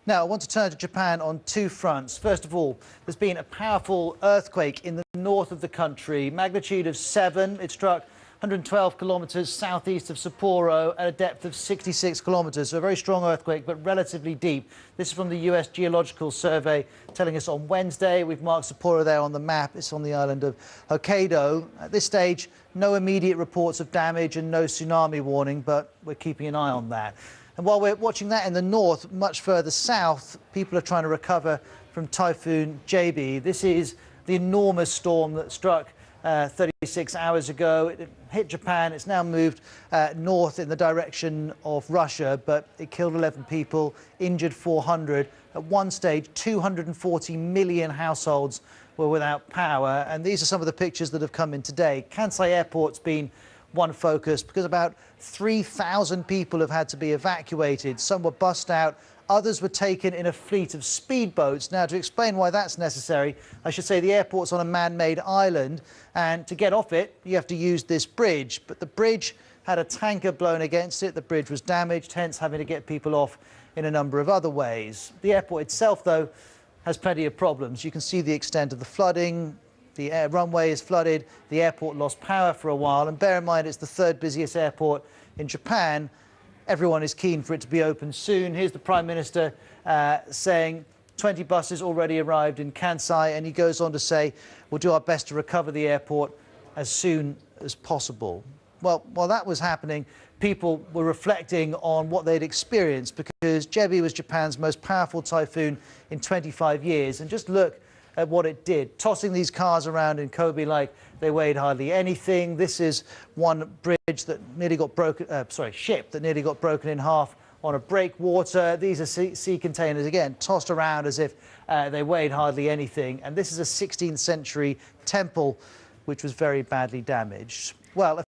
Now, I want to turn to Japan on two fronts. First of all, there's been a powerful earthquake in the north of the country, magnitude of 7. It struck 112 kilometres southeast of Sapporo at a depth of 66 kilometres. So a very strong earthquake, but relatively deep. This is from the US Geological Survey telling us on Wednesday. We've marked Sapporo there on the map. It's on the island of Hokkaido. At this stage, no immediate reports of damage and no tsunami warning, but we're keeping an eye on that. And while we're watching that in the north, much further south, people are trying to recover from Typhoon Jebi. This is the enormous storm that struck 36 hours ago. It hit Japan. It's now moved north in the direction of Russia, but it killed 11 people, injured 400. At one stage, 240 million households were without power. And these are some of the pictures that have come in today. Kansai Airport's been one focus because about 3,000 people have had to be evacuated. Some were bussed out. Others were taken in a fleet of speedboats. Now, to explain why that's necessary, I should say the airport's on a man-made island, and to get off it, you have to use this bridge. But the bridge had a tanker blown against it. The bridge was damaged, hence having to get people off in a number of other ways. The airport itself, though, has plenty of problems. You can see the extent of the flooding. The runway is flooded. The airport lost power for a while. And bear in mind, it's the third busiest airport in Japan. Everyone is keen for it to be open soon. Here's the Prime Minister saying 20 buses already arrived in Kansai. And he goes on to say, we'll do our best to recover the airport as soon as possible. Well, while that was happening, people were reflecting on what they'd experienced, because Jebi was Japan's most powerful typhoon in 25 years. And just look at what it did, tossing these cars around in Kobe like they weighed hardly anything. This is one bridge that nearly got broken, ship that nearly got broken in half on a breakwater. These are sea containers, again, tossed around as if they weighed hardly anything. And this is a 16th century temple which was very badly damaged. Well,